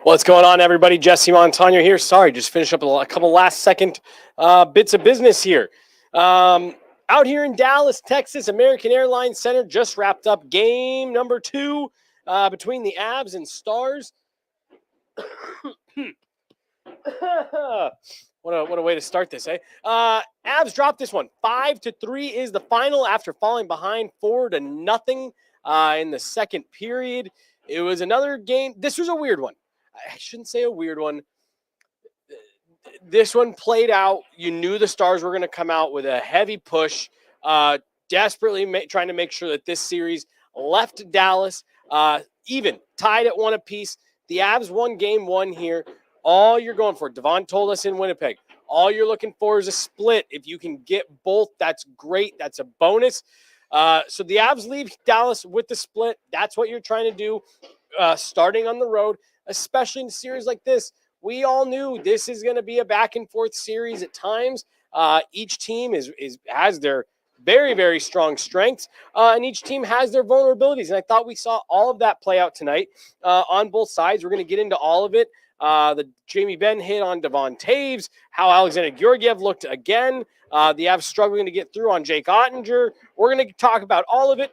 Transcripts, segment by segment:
What's going on, everybody? Jesse Montano here. Sorry, just finished up a couple last-second bits of business here. Out here in Dallas, Texas, American Airlines Center just wrapped up game number 2 between the Avs and Stars. What a way to start this, eh? Avs dropped this one. 5-3 is the final after falling behind 4-0 in the second period. It was another game. This was a weird one. I shouldn't say a weird one. This one played out. You knew the Stars were going to come out with a heavy push, desperately trying to make sure that this series left Dallas even, tied at 1 apiece. The Avs won game 1 here. All you're going for, Devon told us in Winnipeg, all you're looking for is a split. If you can get both, that's great. That's a bonus. So the Avs leave Dallas with the split. That's what you're trying to do, starting on the road. Especially in a series like this, we all knew this is going to be a back-and-forth series at times. Each team has their very, very strong strengths, and each team has their vulnerabilities. And I thought we saw all of that play out tonight on both sides. We're going to get into all of it. The Jamie Benn hit on Devon Taves, how Alexander Georgiev looked again. The Avs struggling to get through on Jake Oettinger. We're going to talk about all of it.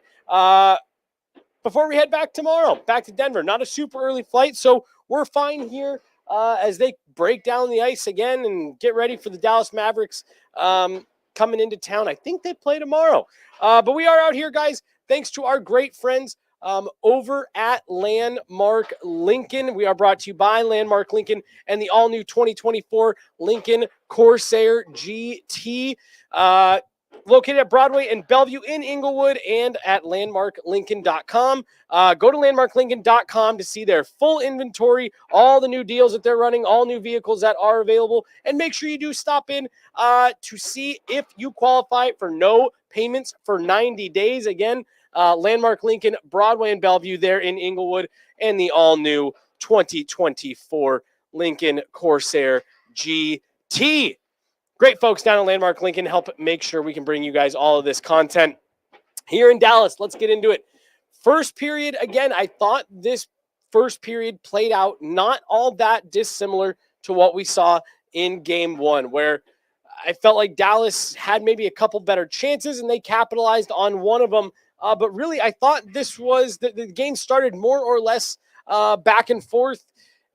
Before we head back tomorrow, back to Denver. Not a super early flight, so we're fine here as they break down the ice again and get ready for the Dallas Mavericks coming into town. I think they play tomorrow. But we are out here, guys, thanks to our great friends over at Landmark Lincoln. We are brought to you by Landmark Lincoln and the all-new 2024 Lincoln Corsair GT. Located at Broadway and Bellevue in Inglewood and at landmarklincoln.com. Go to landmarklincoln.com to see their full inventory, all the new deals that they're running, all new vehicles that are available, and make sure you do stop in to see if you qualify for no payments for 90 days. Again, Landmark Lincoln, Broadway and Bellevue there in Inglewood, and the all-new 2024 Lincoln Corsair GT. Great folks down at Landmark Lincoln help make sure we can bring you guys all of this content here in Dallas. Let's get into it. First period, again, I thought this first period played out not all that dissimilar to what we saw in game 1, where I felt like Dallas had maybe a couple better chances and they capitalized on one of them. But really, I thought this was the game started more or less back and forth.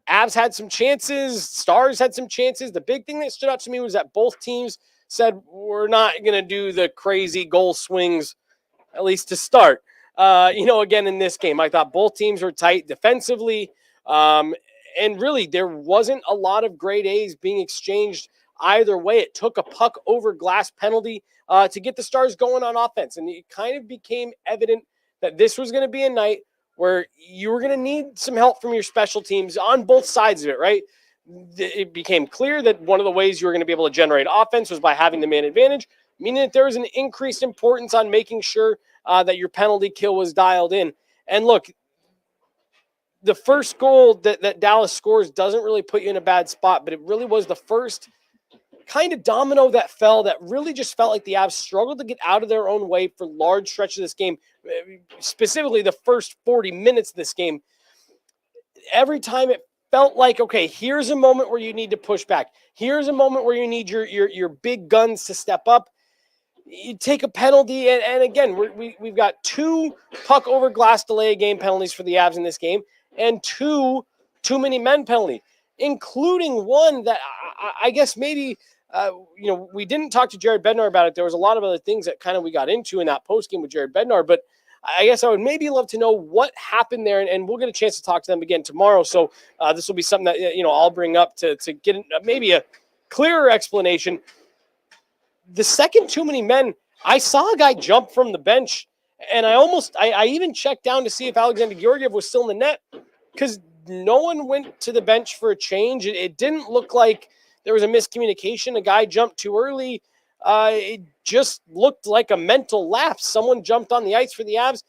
Avs had some chances. Stars had some chances. The big thing that stood out to me was that both teams said, we're not going to do the crazy goal swings, at least to start. Again, in this game, I thought both teams were tight defensively. And really, there wasn't a lot of grade A's being exchanged either way. It took a puck over glass penalty to get the Stars going on offense. And it kind of became evident that this was going to be a night where you were going to need some help from your special teams on both sides of it, right? It became clear that one of the ways you were going to be able to generate offense was by having the man advantage, meaning that there was an increased importance on making sure that your penalty kill was dialed in. And look, the first goal that Dallas scores doesn't really put you in a bad spot, but it really was the first kind of domino that fell that really just felt like the Avs struggled to get out of their own way for large stretches of this game, specifically the first 40 minutes of this game. Every time it felt like, okay, here's a moment where you need to push back. Here's a moment where you need your big guns to step up. You take a penalty, and again, we've got 2 puck over glass delay game penalties for the Avs in this game, and 2 too many men penalty, including one that I guess maybe we didn't talk to Jared Bednar about it. There was a lot of other things that kind of we got into in that postgame with Jared Bednar, but I guess I would maybe love to know what happened there, and we'll get a chance to talk to them again tomorrow. So this will be something that I'll bring up to get maybe a clearer explanation. The second too many men, I saw a guy jump from the bench, and I even checked down to see if Alexander Georgiev was still in the net because no one went to the bench for a change. It didn't look like there was a miscommunication. A guy jumped too early. It just looked like a mental lapse. Someone jumped on the ice for the Avs.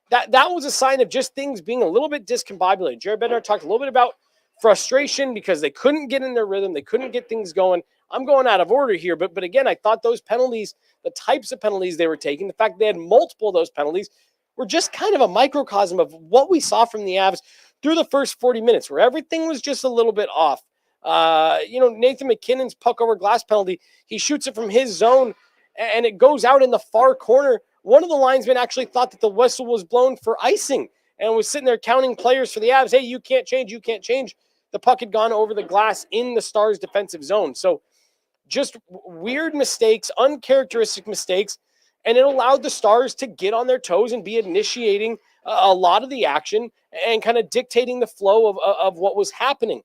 That was a sign of just things being a little bit discombobulated. Jared Bednar talked a little bit about frustration because they couldn't get in their rhythm. They couldn't get things going. I'm going out of order here, but again, I thought those penalties, the types of penalties they were taking, the fact they had multiple of those penalties, were just kind of a microcosm of what we saw from the Avs through the first 40 minutes where everything was just a little bit off. Nathan McKinnon's puck over glass penalty, he shoots it from his zone and it goes out in the far corner. One of the linesmen actually thought that the whistle was blown for icing and was sitting there counting players for the Avs. Hey, you can't change. The puck had gone over the glass in the Stars' defensive zone. So just weird mistakes, uncharacteristic mistakes, and it allowed the Stars to get on their toes and be initiating a lot of the action and kind of dictating the flow of what was happening.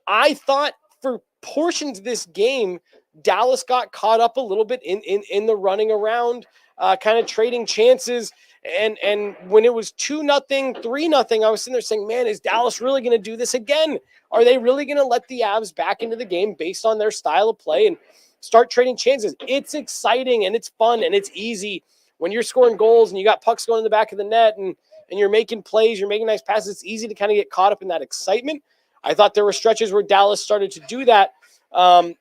I thought for portions of this game, Dallas got caught up a little bit in the running around, kind of trading chances. And when it was 2-0, 3-0, I was sitting there saying, man, is Dallas really going to do this again? Are they really going to let the Avs back into the game based on their style of play and start trading chances? It's exciting and it's fun and it's easy when you're scoring goals and you got pucks going in the back of the net and you're making plays, you're making nice passes. It's easy to kind of get caught up in that excitement. I thought there were stretches where Dallas started to do that. And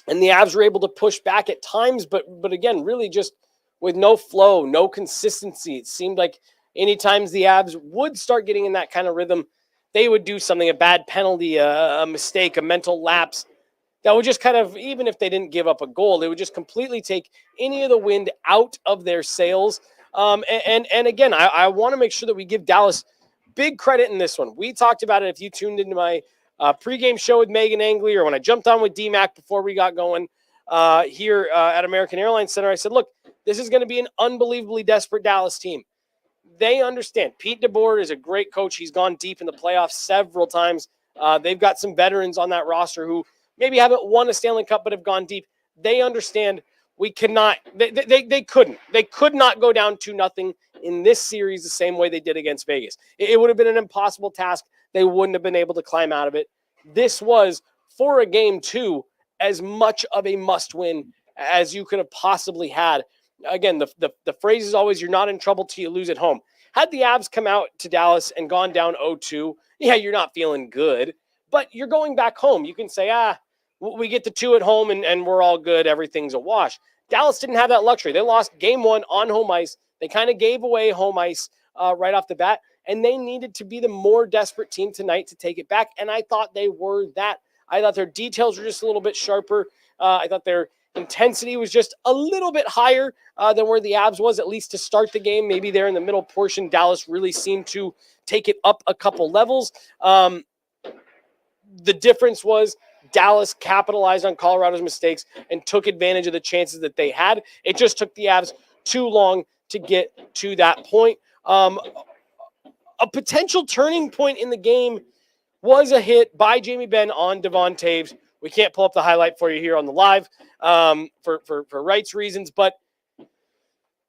the Avs were able to push back at times, but again, really just with no flow, no consistency. It seemed like any times the Avs would start getting in that kind of rhythm, they would do something, a bad penalty, a mistake, a mental lapse that would just kind of, even if they didn't give up a goal, they would just completely take any of the wind out of their sails. And again, I want to make sure that we give Dallas big credit in this one. We talked about it. If you tuned into my pregame show with Megan Angley or when I jumped on with DMAC before we got going here at American Airlines Center, I said, look, this is going to be an unbelievably desperate Dallas team. They understand. Pete DeBoer is a great coach. He's gone deep in the playoffs several times. They've got some veterans on that roster who maybe haven't won a Stanley Cup but have gone deep. They understand we cannot – they couldn't. They could not go down 2-0 in this series the same way they did against Vegas. It would have been an impossible task. They wouldn't have been able to climb out of it. This was, for a game two, as much of a must-win as you could have possibly had. Again, the phrase is always, you're not in trouble till you lose at home. Had the Avs come out to Dallas and gone down 0-2, yeah, you're not feeling good, but you're going back home. You can say, we get the 2 at home and we're all good. Everything's a wash. Dallas didn't have that luxury. They lost game 1 on home ice. They kind of gave away home ice right off the bat, and they needed to be the more desperate team tonight to take it back, and I thought they were that. I thought their details were just a little bit sharper. I thought their intensity was just a little bit higher than where the Avs was, at least to start the game. Maybe there in the middle portion, Dallas really seemed to take it up a couple levels. The difference was Dallas capitalized on Colorado's mistakes and took advantage of the chances that they had. It just took the Avs too long to get to that point. A potential turning point in the game was a hit by Jamie Benn on Devon Taves. We can't pull up the highlight for you here on the live for rights reasons, but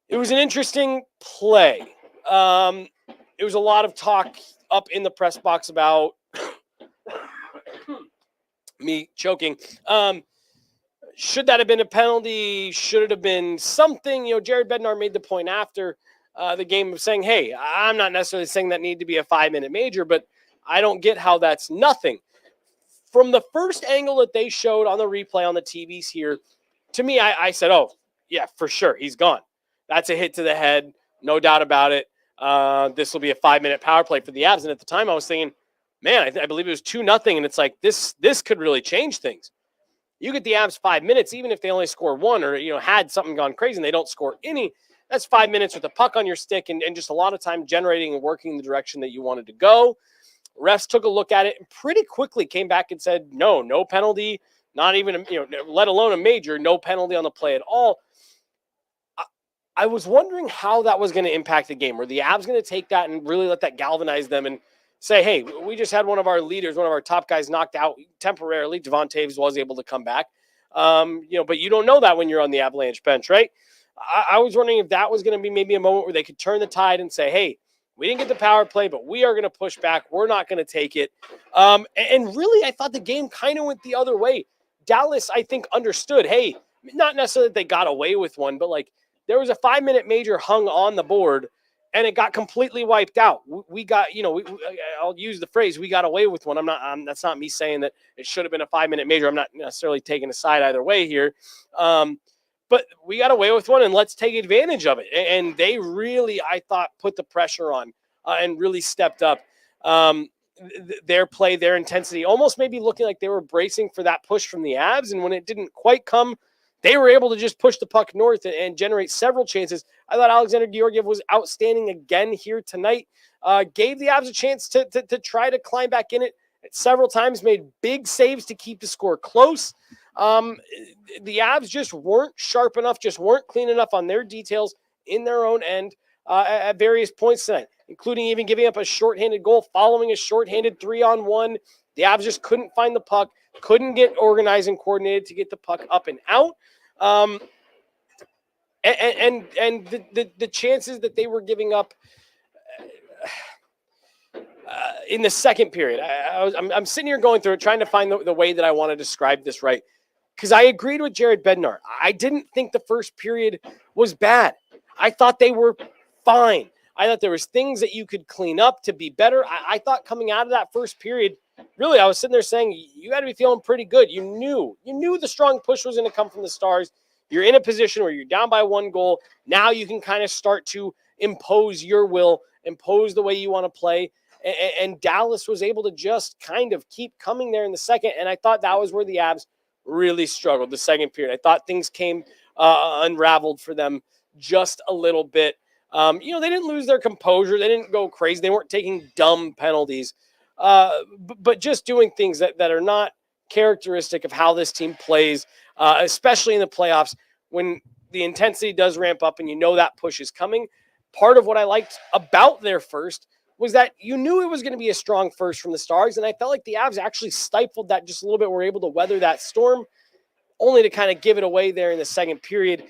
it was an interesting play. It was a lot of talk up in the press box about me choking. Should that have been a penalty? Should it have been something? Jared Bednar made the point after the game of saying, hey, I'm not necessarily saying that need to be a 5-minute major, but I don't get how that's nothing. From the first angle that they showed on the replay on the TVs here, to me, I said, oh, yeah, for sure, he's gone. That's a hit to the head, no doubt about it. This will be a 5-minute power play for the Avs. And at the time, I was thinking, man, I believe it was 2-0, and it's like this could really change things. You get the Avs 5 minutes, even if they only score one or had something gone crazy and they don't score any. That's 5 minutes with a puck on your stick and just a lot of time generating and working in the direction that you wanted to go. Refs took a look at it and pretty quickly came back and said, no penalty, not even, let alone a major, no penalty on the play at all. I was wondering how that was going to impact the game. Were the Avs going to take that and really let that galvanize them and say, hey, we just had one of our leaders, one of our top guys knocked out temporarily. Devon Taves was able to come back. But you don't know that when you're on the Avalanche bench, right? I was wondering if that was going to be maybe a moment where they could turn the tide and say, hey, we didn't get the power play, but we are going to push back. We're not going to take it. And really, I thought the game kind of went the other way. Dallas, I think, understood, hey, not necessarily that they got away with one, but there was a 5-minute major hung on the board, and it got completely wiped out. We got, I'll use the phrase, we got away with one. That's not me saying that it should have been a 5-minute major. I'm not necessarily taking a side either way here. But we got away with one, and let's take advantage of it. And they really, I thought, put the pressure on and really stepped up. Their play, their intensity, almost maybe looking like they were bracing for that push from the Avs. And when it didn't quite come, they were able to just push the puck north and generate several chances. I thought Alexander Georgiev was outstanding again here tonight. Gave the Avs a chance to try to climb back in it several times, made big saves to keep the score close. The Avs just weren't sharp enough, just weren't clean enough on their details in their own end at various points tonight, including even giving up a shorthanded goal following a shorthanded 3-on-1. The Avs just couldn't find the puck, couldn't get organized and coordinated to get the puck up and out. And the chances that they were giving up in the second period, I'm sitting here going through it, trying to find the way that I want to describe this right. Because I agreed with Jared Bednar. I didn't think the first period was bad. I thought they were fine. I thought there was things that you could clean up to be better. I thought coming out of that first period, really, I was sitting there saying, you got to be feeling pretty good. You knew the strong push was going to come from the Stars. You're in a position where you're down by 1 goal. Now you can kind of start to impose your will, impose the way you want to play. And Dallas was able to just kind of keep coming there in the second. And I thought that was where the Avs really struggled the second period. I thought things came unraveled for them just a little bit. They didn't lose their composure. They didn't go crazy. They weren't taking dumb penalties, but just doing things that are not characteristic of how this team plays, especially in the playoffs when the intensity does ramp up and that push is coming. Part of what I liked about their first was that you knew it was going to be a strong first from the Stars, and I felt like the Avs actually stifled that just a little bit, were able to weather that storm, only to kind of give it away there in the second period.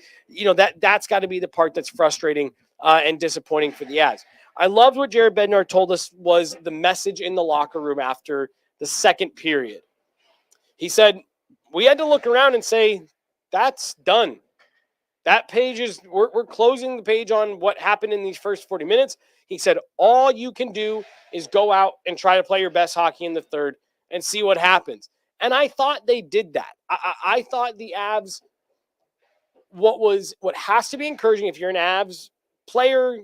That's got to be the part that's frustrating and disappointing for the Avs. I loved what Jared Bednar told us was the message in the locker room after the second period. He said, we had to look around and say, that's done. That page is, we're closing the page on what happened in these first 40 minutes. He said, all you can do is go out and try to play your best hockey in the third and see what happens. And I thought they did that. I thought the Avs, what has to be encouraging if you're an Avs player,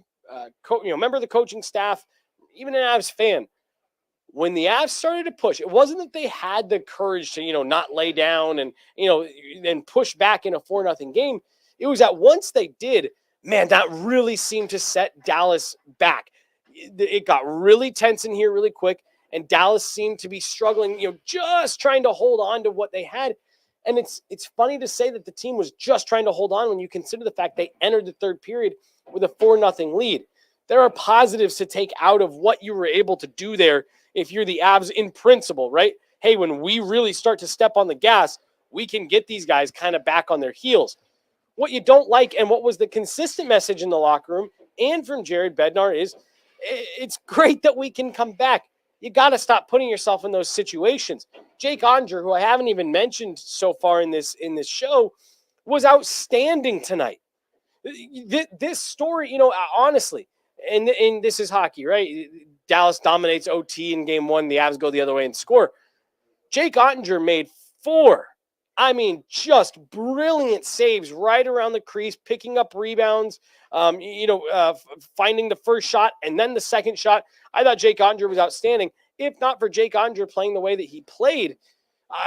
member of the coaching staff, even an Avs fan, when the Avs started to push, it wasn't that they had the courage to, not lay down and push back in a 4-0 game. It was that once they did, man, that really seemed to set Dallas back. It got really tense in here really quick, and Dallas seemed to be struggling, just trying to hold on to what they had. And it's funny to say that the team was just trying to hold on when you consider the fact they entered the third period with a 4-0 lead. There are positives to take out of what you were able to do there if you're the Avs in principle, right? Hey, when we really start to step on the gas, we can get these guys kind of back on their heels. What you don't like, and what was the consistent message in the locker room and from Jared Bednar, is it's great that we can come back. You got to stop putting yourself in those situations. Jake Oettinger, who I haven't even mentioned so far in this show, was outstanding tonight. This story, honestly, and this is hockey, right? Dallas dominates OT in game 1. The Avs go the other way and score. Jake Oettinger made 4. Just brilliant saves right around the crease, picking up rebounds, finding the first shot and then the second shot. I thought Jake Oettinger was outstanding. If not for Jake Oettinger playing the way that he played,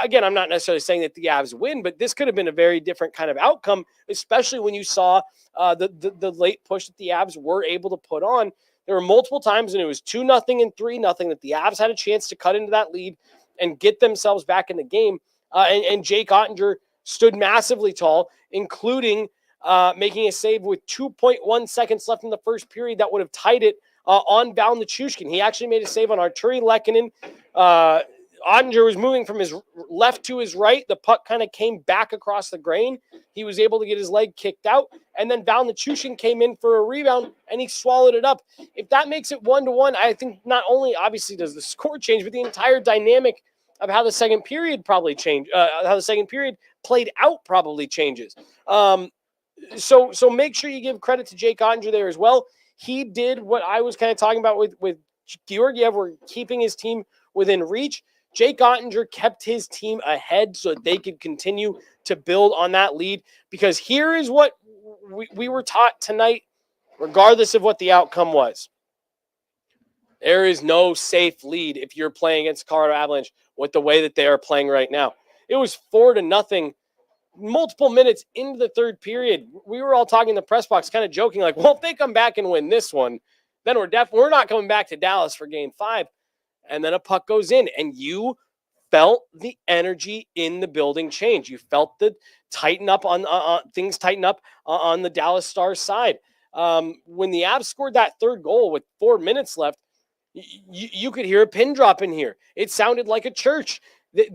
again, I'm not necessarily saying that the Avs win, but this could have been a very different kind of outcome, especially when you saw the late push that the Avs were able to put on. There were multiple times, and it was 2-0 and 3-0, that the Avs had a chance to cut into that lead and get themselves back in the game. And Jake Oettinger stood massively tall, including making a save with 2.1 seconds left in the first period that would have tied it on Val Nichushkin. He actually made a save on Arturi Lehkonen. Oettinger was moving from his left to his right. The puck kind of came back across the grain. He was able to get his leg kicked out. And then Val Nichushkin came in for a rebound, and he swallowed it up. If that makes it 1-1, I think not only obviously does the score change, but the entire dynamic of how the second period probably changed, how the second period played out probably changes. So make sure you give credit to Jake Oettinger there as well. He did what I was kind of talking about with Georgiev, were keeping his team within reach. Jake Oettinger kept his team ahead so that they could continue to build on that lead, because here is what we were taught tonight, regardless of what the outcome was. There is no safe lead if you're playing against Colorado Avalanche with the way that they are playing right now. It was 4-0 multiple minutes into the third period. We were all talking in the press box, kind of joking, like, well, if they come back and win this one, then we're not coming back to Dallas for game 5. And then a puck goes in, and you felt the energy in the building change. You felt the tighten up on things tighten up on the Dallas Stars side. When the Avs scored that third goal with 4 minutes left, you could hear a pin drop in here. It sounded like a church. The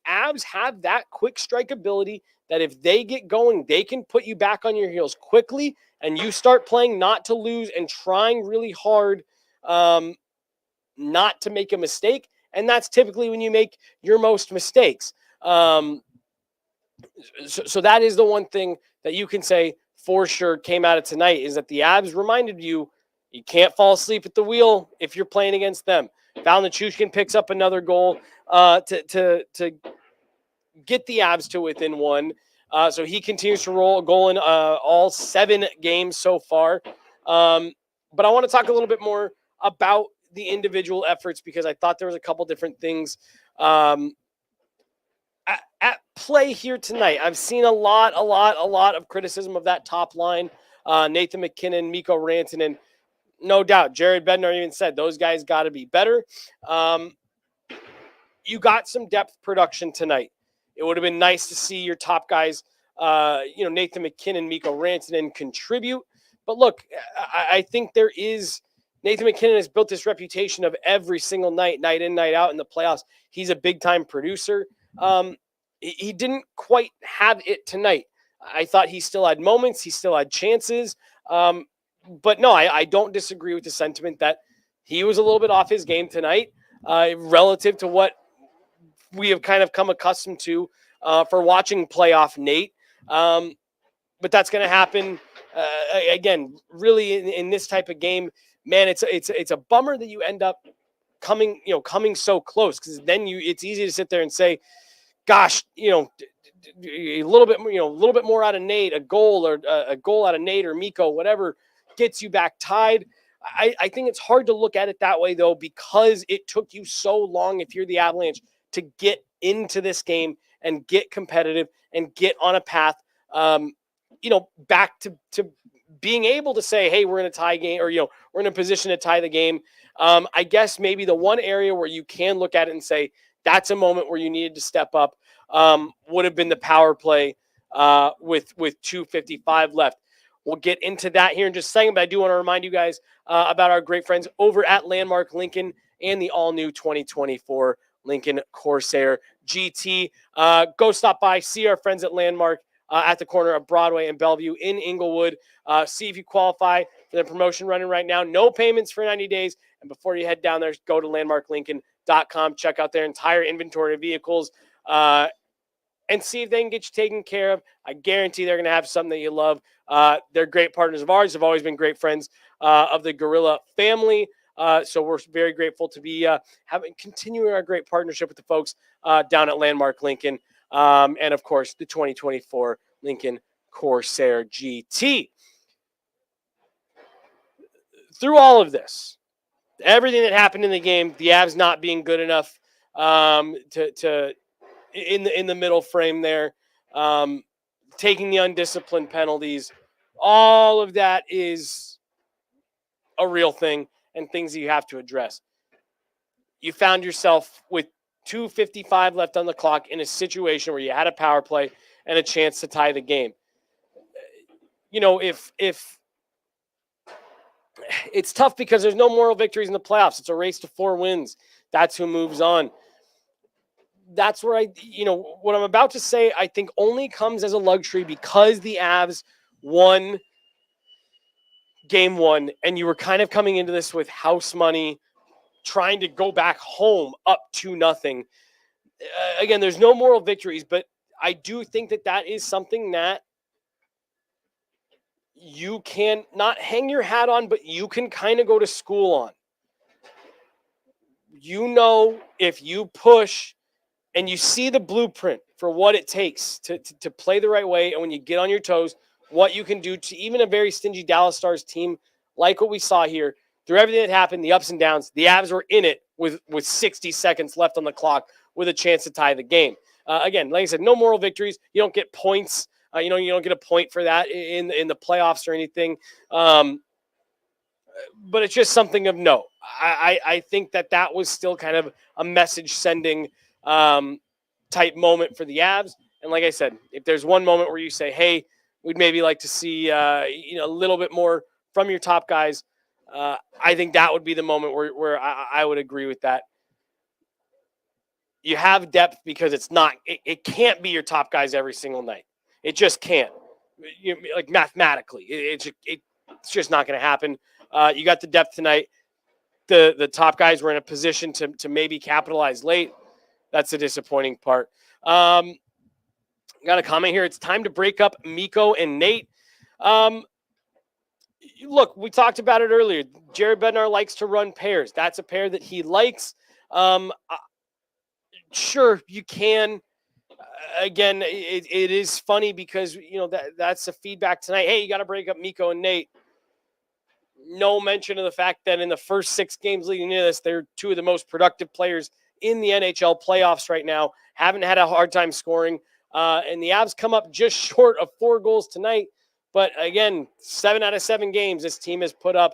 Avs have that quick strike ability that if they get going, they can put you back on your heels quickly, and you start playing not to lose and trying really hard not to make a mistake. And that's typically when you make your most mistakes. So that is the one thing that you can say for sure came out of tonight, is that the Avs reminded you can't fall asleep at the wheel if you're playing against them. Val Nichushkin picks up another goal to get the Avs to within 1. So he continues to roll a goal in all 7 games so far. But I want to talk a little bit more about the individual efforts, because I thought there was a couple different things at play here tonight. I've seen a lot of criticism of that top line. Nathan McKinnon, Mikko Rantanen, no doubt. Jared Bednar even said those guys got to be better. You got some depth production tonight. It would have been nice to see your top guys, Nathan McKinnon, Mikko Rantanen contribute. But look, I think there is – Nathan McKinnon has built this reputation of every single night, night in, night out in the playoffs. He's a big-time producer. He didn't quite have it tonight. I thought he still had moments. He still had chances. But no, I don't disagree with the sentiment that he was a little bit off his game tonight relative to what we have kind of come accustomed to for watching playoff Nate. But that's going to happen again, really in this type of game. Man, it's a bummer that you end up coming so close, because then it's easy to sit there and say, gosh, a little bit more out of Nate, a goal out of Nate or Mikko, whatever gets you back tied. I think it's hard to look at it that way, though, because it took you so long, if you're the Avalanche, to get into this game and get competitive and get on a path, back to being able to say, hey, we're in a tie game, or, we're in a position to tie the game. I guess maybe the one area where you can look at it and say that's a moment where you needed to step up would have been the power play with 2:55 left. We'll get into that here in just a second, but I do want to remind you guys about our great friends over at Landmark Lincoln and the all-new 2024 Lincoln Corsair GT. Go stop by, see our friends at Landmark at the corner of Broadway and Bellevue in Inglewood. See if you qualify for the promotion running right now. No payments for 90 days. And before you head down there, go to landmarklincoln.com. Check out their entire inventory of vehicles and see if they can get you taken care of. I guarantee they're going to have something that you love. They're great partners of ours. Have always been great friends of the Guerilla family. So we're very grateful to be continuing our great partnership with the folks down at Landmark Lincoln. And, of course, the 2024 Lincoln Corsair GT. Through all of this, everything that happened in the game, the Avs not being good enough to in the middle frame there, taking the undisciplined penalties, all of that is a real thing and things that you have to address. You found yourself with 2:55 left on the clock in a situation where you had a power play and a chance to tie the game. If it's tough because there's no moral victories in the playoffs. It's a race to 4 wins. That's who moves on. That's where what I'm about to say, I think only comes as a luxury because the Avs won game 1 and you were kind of coming into this with house money, trying to go back home up 2-0. Again, there's no moral victories, but I do think that is something that you can not hang your hat on, but you can kind of go to school on. If you push and you see the blueprint for what it takes to play the right way, and when you get on your toes, what you can do to even a very stingy Dallas Stars team like what we saw here through everything that happened, the ups and downs, the Avs were in it with 60 seconds left on the clock with a chance to tie the game. Again, like I said, no moral victories. You don't get points. You don't get a point for that in the playoffs or anything. But it's just something of note. I think that was still kind of a message sending type moment for the Avs. And like I said, if there's one moment where you say, hey, we'd maybe like to see a little bit more from your top guys, I think that would be the moment where I would agree with that. You have depth because it can't be your top guys every single night. It just can't. Like mathematically, it's just not going to happen. You got the depth tonight. The top guys were in a position to maybe capitalize late. That's the disappointing part. Got a comment here. It's time to break up Mikko and Nate. Look, we talked about it earlier. Jared Bednar likes to run pairs. That's a pair that he likes. Sure, you can. Again, it is funny because, that's the feedback tonight. Hey, you got to break up Mikko and Nate. No mention of the fact that in the first 6 games leading into this, they're two of the most productive players in the NHL playoffs right now. Haven't had a hard time scoring. And the Avs come up just short of 4 goals tonight. But again, 7 out of 7 games, this team has put up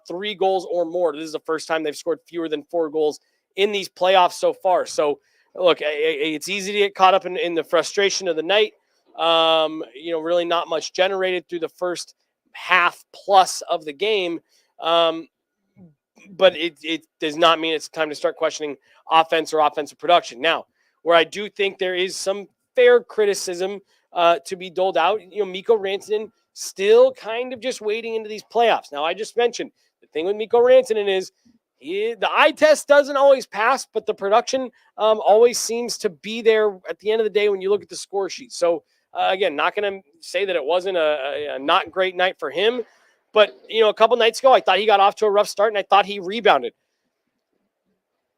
3 goals or more. This is the first time they've scored fewer than 4 goals in these playoffs so far. So, look, it's easy to get caught up in the frustration of the night. Really not much generated through the first half plus of the game. But it does not mean it's time to start questioning offense or offensive production. Now, where I do think there is some fair criticism to be doled out, Mikko Rantanen still kind of just wading into these playoffs. Now, I just mentioned the thing with Mikko Rantanen is the eye test doesn't always pass, but the production always seems to be there at the end of the day when you look at the score sheet. So, again, not going to say that it wasn't a not great night for him. But, a couple nights ago, I thought he got off to a rough start, and I thought he rebounded.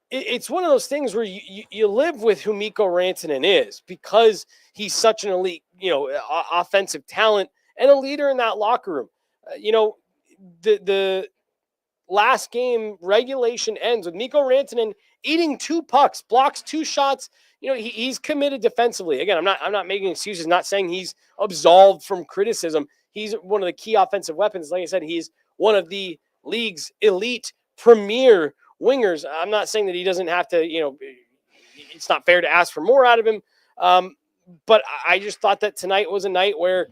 It's one of those things where you live with who Mikko Rantanen is because he's such an elite, offensive talent and a leader in that locker room. The last game regulation ends with Mikko Rantanen eating 2 pucks, blocks 2 shots. He's committed defensively. Again, I'm not making excuses, not saying he's absolved from criticism. He's one of the key offensive weapons. Like I said, he's one of the league's elite premier wingers. I'm not saying that he doesn't have to, it's not fair to ask for more out of him. But I just thought that tonight was a night where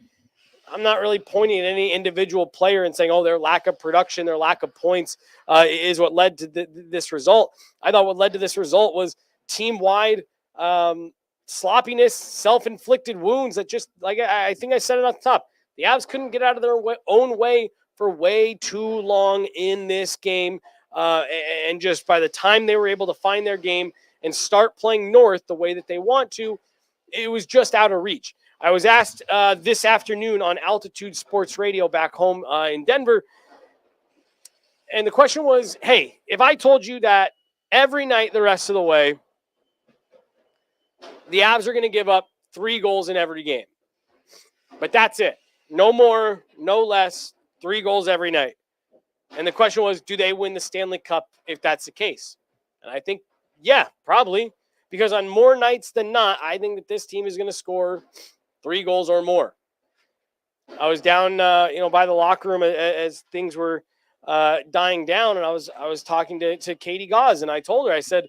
I'm not really pointing at any individual player and saying, oh, their lack of production, their lack of points is what led to this result. I thought what led to this result was team-wide sloppiness, self-inflicted wounds that just, like I think I said it off the top, the Avs couldn't get out of their own way for way too long in this game. And just by the time they were able to find their game and start playing north the way that they want to, it was just out of reach. I was asked this afternoon on Altitude Sports Radio back home in Denver, and the question was, hey, if I told you that every night the rest of the way, the Avs are going to give up 3 goals in every game, but that's it. No more, no less, 3 goals every night. And the question was, do they win the Stanley Cup if that's the case? And I think, yeah, probably. Because on more nights than not, I think that this team is going to score 3 goals or more. I was down, by the locker room as things were dying down, and I was talking to Katie Gauze, and I told her, I said,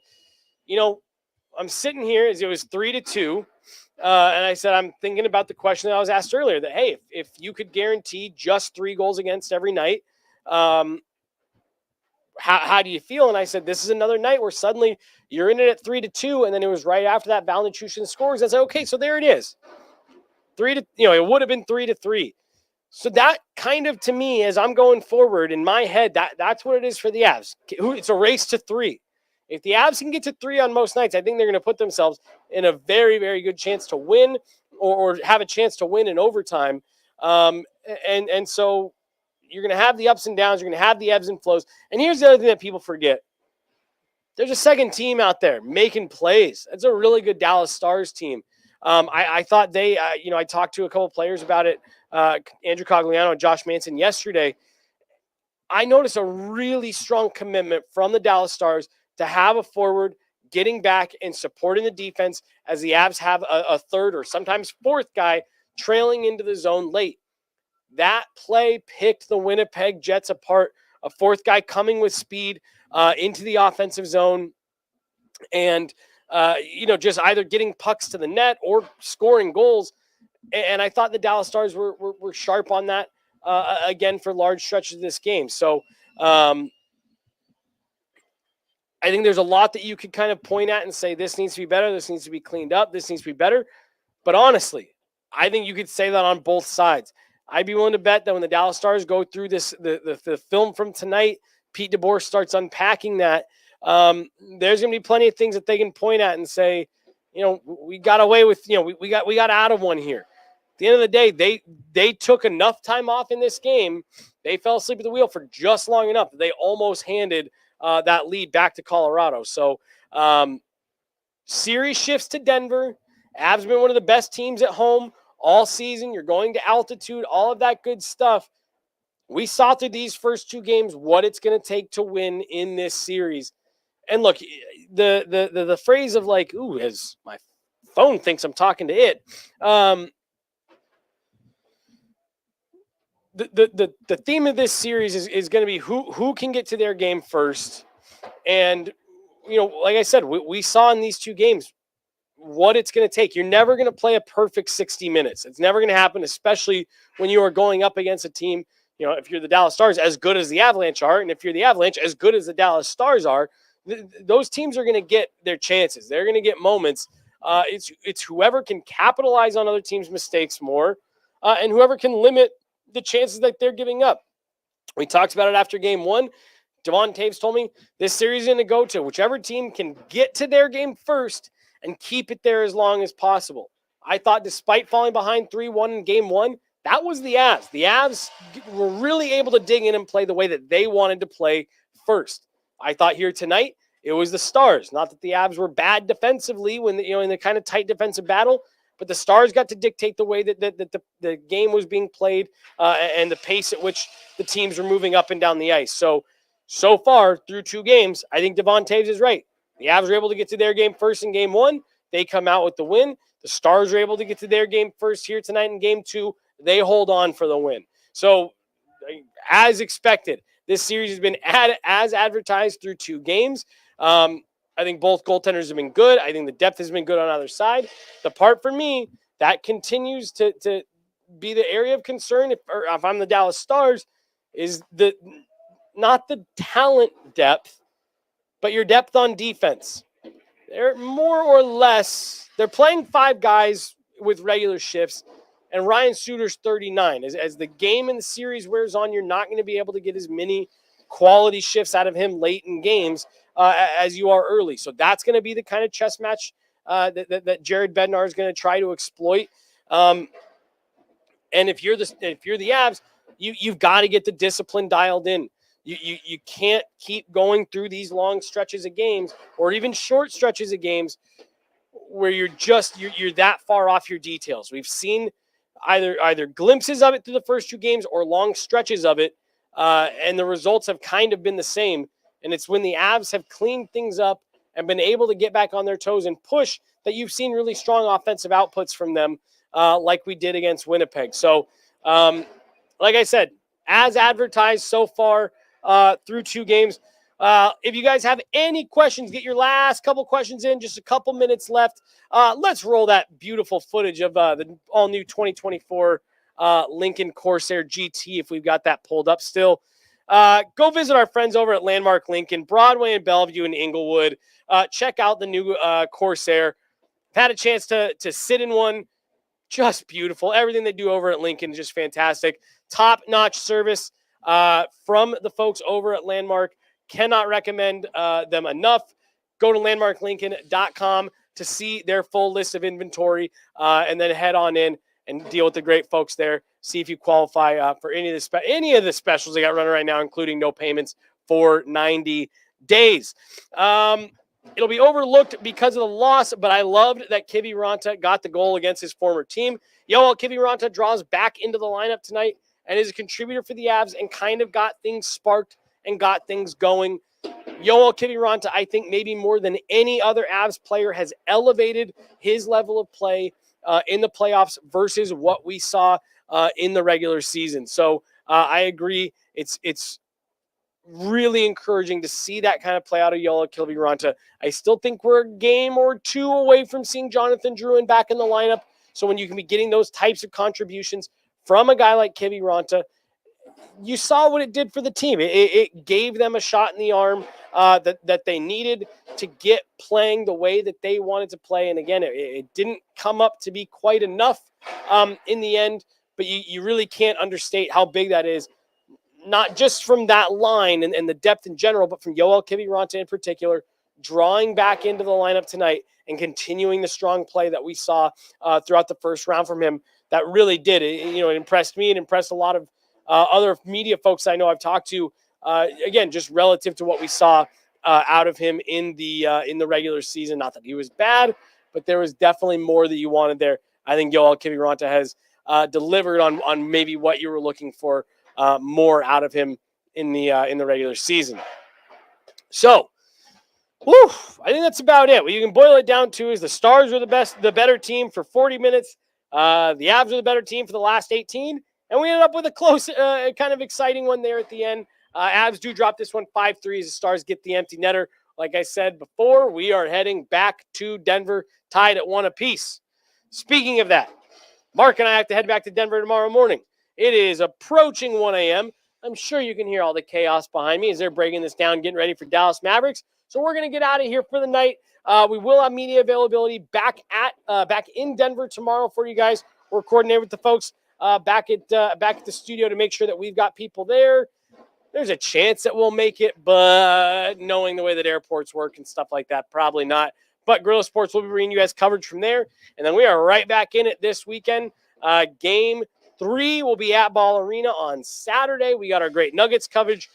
I'm sitting here as it was 3-2, and I said, I'm thinking about the question that I was asked earlier, that, hey, if you could guarantee just 3 goals against every night, how do you feel? And I said, this is another night where suddenly you're in it at 3-2, and then it was right after that Valentin scores. I said, okay, so there it is. It would have been 3-3. So that kind of, to me, as I'm going forward in my head, that's what it is for the Avs. It's a race to 3. If the Avs can get to 3 on most nights, I think they're going to put themselves in a very, very good chance to win or have a chance to win in overtime. And so you're going to have the ups and downs. You're going to have the ebbs and flows. And here's the other thing that people forget. There's a second team out there making plays. That's a really good Dallas Stars team. I thought they, I talked to a couple players about it, Andrew Cogliano and Josh Manson yesterday. I noticed a really strong commitment from the Dallas Stars to have a forward getting back and supporting the defense as the Avs have a third or sometimes fourth guy trailing into the zone late. That play picked the Winnipeg Jets apart. A fourth guy coming with speed into the offensive zone and, just either getting pucks to the net or scoring goals. And I thought the Dallas Stars were sharp on that again for large stretches of this game. So I think there's a lot that you could kind of point at and say, this needs to be better. This needs to be cleaned up. This needs to be better. But honestly, I think you could say that on both sides. I'd be willing to bet that when the Dallas Stars go through the film from tonight, Pete DeBoer starts unpacking that. There's going to be plenty of things that they can point at and say, we got away with, we got out of one here. At the end of the day, they took enough time off in this game. They fell asleep at the wheel for just long enough that they almost handed that lead back to Colorado. So series shifts to Denver. Avs been one of the best teams at home all season. You're going to altitude, all of that good stuff. We saw through these first two games what it's going to take to win in this series. And look, the phrase of like, ooh, as my phone thinks I'm talking to it. The theme of this series is going to be who can get to their game first. And, like I said, we saw in these two games what it's going to take. You're never going to play a perfect 60 minutes. It's never going to happen, especially when you are going up against a team, if you're the Dallas Stars, as good as the Avalanche are, and if you're the Avalanche, as good as the Dallas Stars are, those teams are going to get their chances. They're going to get moments. It's whoever can capitalize on other teams' mistakes more and whoever can limit the chances that they're giving up. We talked about it after game one. Devon Taves told me this series is going to go to whichever team can get to their game first and keep it there as long as possible. I thought despite falling behind 3-1 in game one, that was the Avs. The Avs were really able to dig in and play the way that they wanted to play first. I thought here tonight, it was the Stars. Not that the Avs were bad defensively when in the kind of tight defensive battle, but the Stars got to dictate the way that the game was being played and the pace at which the teams were moving up and down the ice. So far through two games, I think Devon Taves is right. The Avs were able to get to their game first in game one. They come out with the win. The Stars are able to get to their game first here tonight in game two. They hold on for the win. So as expected, this series has been as advertised through two games. I think both goaltenders have been good. I think the depth has been good on either side. The part for me that continues to be the area of concern, if I'm the Dallas Stars, is not the talent depth, but your depth on defense. They're more or less, they're playing five guys with regular shifts, and Ryan Suter's 39. As the game and the series wears on, you're not going to be able to get as many quality shifts out of him late in games as you are early. So that's going to be the kind of chess match that Jared Bednar is going to try to exploit. And if you're the Avs, you've got to get the discipline dialed in. You can't keep going through these long stretches of games or even short stretches of games where you're that far off your details. We've seen either glimpses of it through the first two games or long stretches of it, and the results have kind of been the same. And it's when the Avs have cleaned things up and been able to get back on their toes and push that you've seen really strong offensive outputs from them, like we did against Winnipeg. So, like I said, as advertised so far, through two games. If you guys have any questions, get your last couple questions in. Just a couple minutes left. Let's roll that beautiful footage of the all-new 2024 Lincoln Corsair GT, if we've got that pulled up still. Go visit our friends over at Landmark Lincoln, Broadway and Bellevue in Inglewood. Check out the new Corsair. I've had a chance to sit in one. Just beautiful. Everything they do over at Lincoln is just fantastic. Top-notch service from the folks over at Landmark. Cannot recommend them enough. Go to landmarklincoln.com to see their full list of inventory and then head on in and deal with the great folks there. See if you qualify for any of the specials they got running right now, including no payments for 90 days. It'll be overlooked because of the loss, but I loved that Kiviranta got the goal against his former team. Yoel Kiviranta draws back into the lineup tonight and is a contributor for the Avs and kind of got things sparked and got things going. Yoel Kiviranta, I think maybe more than any other Avs player, has elevated his level of play in the playoffs versus what we saw in the regular season. So I agree. It's really encouraging to see that kind of play out of Yoel Kiviranta. I still think we're a game or two away from seeing Jonathan Drouin back in the lineup. So when you can be getting those types of contributions from a guy like Kiviranta, you saw what it did for the team. It gave them a shot in the arm that they needed to get playing the way that they wanted to play. And again, it didn't come up to be quite enough in the end, but you really can't understate how big that is, not just from that line and the depth in general, but from Yoel Kiviranta in particular, drawing back into the lineup tonight and continuing the strong play that we saw throughout the first round from him. That really did. It impressed me and impressed a lot of other media folks I know I've talked to, again, just relative to what we saw out of him in the regular season. Not that he was bad, but there was definitely more that you wanted there. I think Yoel Kiviranta has delivered on maybe what you were looking for more out of him in the regular season. So, I think that's about it. What you can boil it down to is the Stars were the better team for 40 minutes. The Avs were the better team for the last 18. And we ended up with a close, kind of exciting one there at the end. Avs do drop this one 5-3 as the Stars get the empty netter. Like I said before, we are heading back to Denver, tied at 1 apiece. Speaking of that, Mark and I have to head back to Denver tomorrow morning. It is approaching 1 a.m. I'm sure you can hear all the chaos behind me as they're breaking this down, getting ready for Dallas Mavericks. So we're going to get out of here for the night. We will have media availability back in Denver tomorrow for you guys. We're coordinating with the folks back at the studio to make sure that we've got people there. There's a chance that we'll make it, but knowing the way that airports work and stuff like that, probably not. But Guerilla Sports will be bringing you guys coverage from there. And then we are right back in it this weekend. Game 3 will be at Ball Arena on Saturday. We got our great Nuggets coverage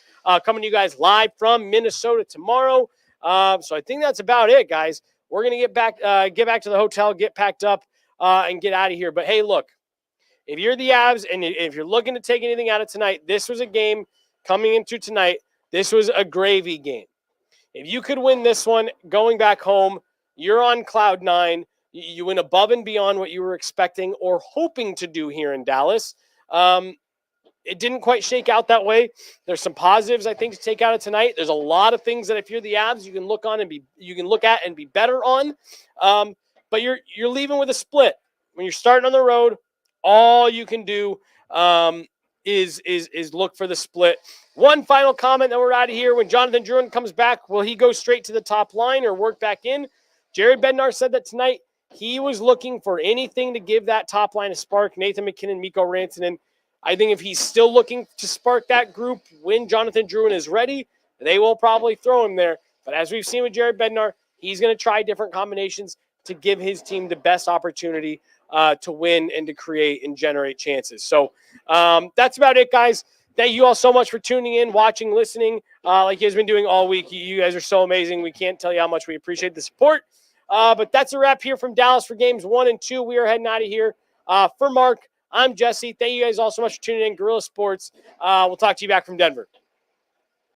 coming to you guys live from Minnesota tomorrow. So I think that's about it, guys. We're going to get back to the hotel, get packed up, and get out of here. But, hey, look, if you're the Avs and if you're looking to take anything out of tonight, this was a game coming into tonight. This was a gravy game. If you could win this one going back home, you're on cloud 9. You went above and beyond what you were expecting or hoping to do here in Dallas. It didn't quite shake out that way. There's some positives, I think, to take out of tonight. There's a lot of things that if you're the Avs, you can look at and be better on. But you're leaving with a split. When you're starting on the road, all you can do is look for the split. One final comment, then we're out of here. When Jonathan Drouin comes back, will he go straight to the top line or work back in? Jared Bednar said that tonight he was looking for anything to give that top line a spark. Nathan McKinnon, Mikko Rantanen. I think if he's still looking to spark that group when Jonathan Drouin is ready, they will probably throw him there. But as we've seen with Jared Bednar, he's going to try different combinations to give his team the best opportunity to win and to create and generate chances. So that's about it, guys. Thank you all so much for tuning in, watching, listening, like you guys been doing all week. You guys are so amazing. We can't tell you how much we appreciate the support. But that's a wrap here from Dallas for games 1 and 2. We are heading out of here. For Mark, I'm Jesse. Thank you guys all so much for tuning in. Guerilla Sports. We'll talk to you back from Denver.